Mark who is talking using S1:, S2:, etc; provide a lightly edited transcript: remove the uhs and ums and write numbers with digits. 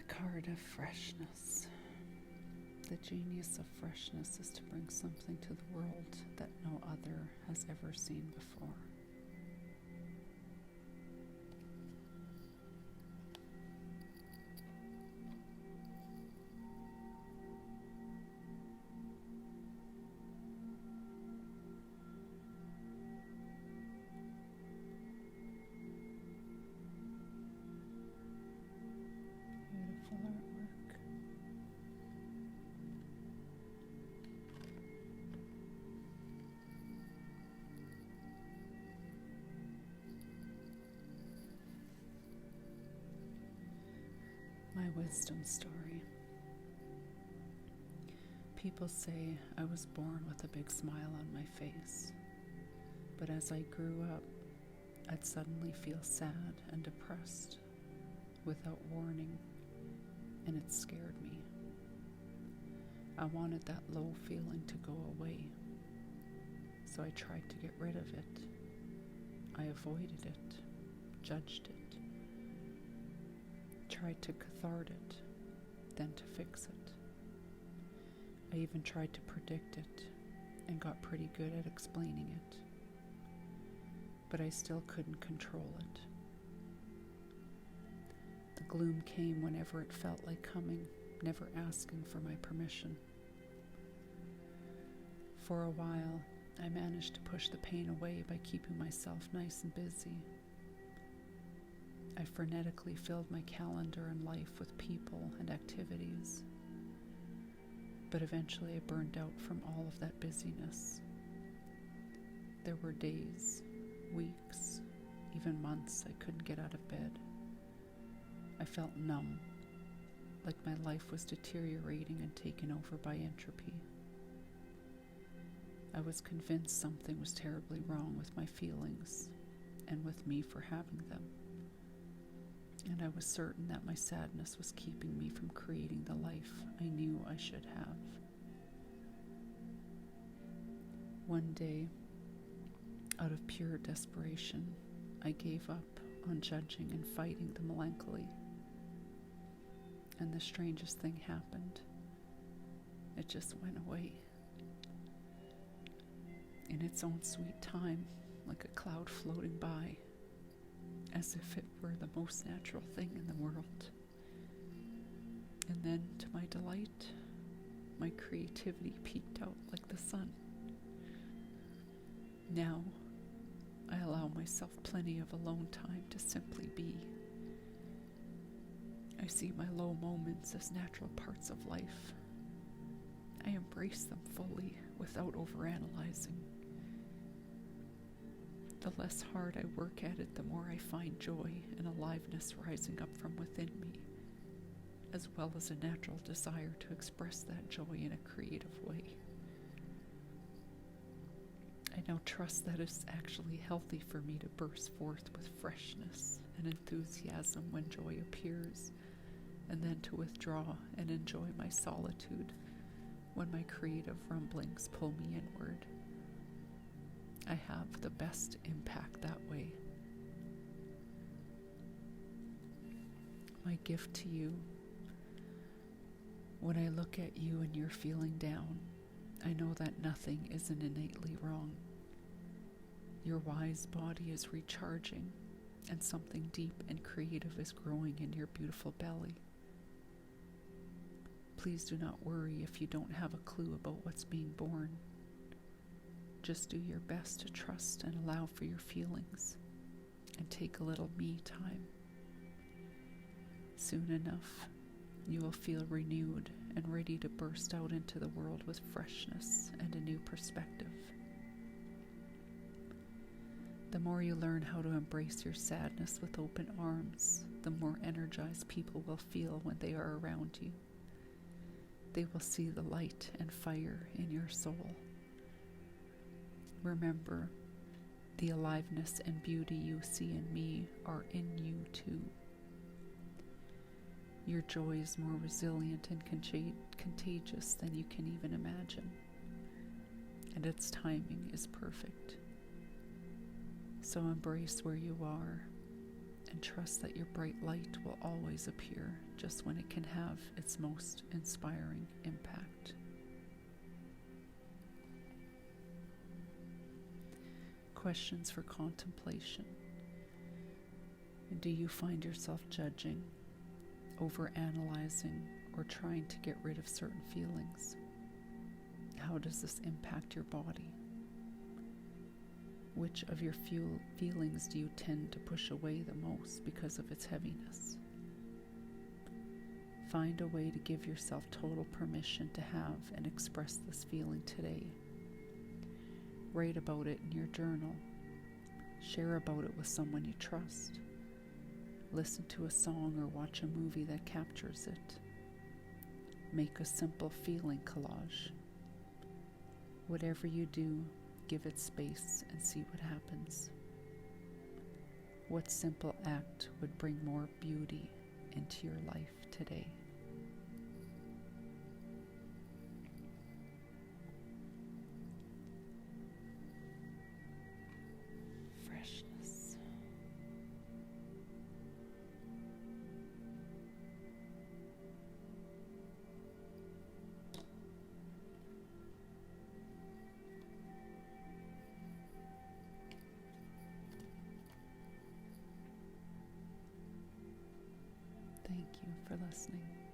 S1: The card of freshness. The genius of freshness is to bring something to the world that no other has ever seen before. Beautiful artwork. My wisdom story. People say I was born with a big smile on my face, but as I grew up, I'd suddenly feel sad and depressed without warning, and it scared me. I wanted that low feeling to go away, so I tried to get rid of it. I avoided it, judged it, tried to cathart it, then to fix it. I even tried to predict it and got pretty good at explaining it, but I still couldn't control it. The gloom came whenever it felt like coming, never asking for my permission. For a while, I managed to push the pain away by keeping myself nice and busy. I frenetically filled my calendar and life with people and activities, but eventually I burned out from all of that busyness. There were days, weeks, even months I couldn't get out of bed. I felt numb, like my life was deteriorating and taken over by entropy. I was convinced something was terribly wrong with my feelings and with me for having them. And I was certain that my sadness was keeping me from creating the life I knew I should have. One day, out of pure desperation, I gave up on judging and fighting the melancholy. And the strangest thing happened. It just went away. In its own sweet time, like a cloud floating by, as if it were the most natural thing in the world. And then, to my delight, my creativity peeked out like the sun. Now, I allow myself plenty of alone time to simply be. I see my low moments as natural parts of life. I embrace them fully without overanalyzing. The less hard I work at it, the more I find joy and aliveness rising up from within me, as well as a natural desire to express that joy in a creative way. I now trust that it's actually healthy for me to burst forth with freshness and enthusiasm when joy appears, and then to withdraw and enjoy my solitude when my creative rumblings pull me inward. I have the best impact that way. My gift to you: when I look at you and you're feeling down, I know that nothing isn't innately wrong. Your wise body is recharging, and something deep and creative is growing in your beautiful belly. Please do not worry if you don't have a clue about what's being born. Just do your best to trust and allow for your feelings, and take a little me time. Soon enough, you will feel renewed and ready to burst out into the world with freshness and a new perspective. The more you learn how to embrace your sadness with open arms, the more energized people will feel when they are around you. They will see the light and fire in your soul. Remember, the aliveness and beauty you see in me are in you too. Your joy is more resilient and contagious than you can even imagine, and its timing is perfect. So embrace where you are and trust that your bright light will always appear just when it can have its most inspiring impact. Questions for contemplation. Do you find yourself judging, overanalyzing, or trying to get rid of certain feelings? How does this impact your body? Which of your feelings do you tend to push away the most because of its heaviness? Find a way to give yourself total permission to have and express this feeling today. Write about it in your journal. Share about it with someone you trust. Listen to a song or watch a movie that captures it. Make a simple feeling collage. Whatever you do, give it space and see what happens. What simple act would bring more beauty into your life today? Freshness. Thank you for listening.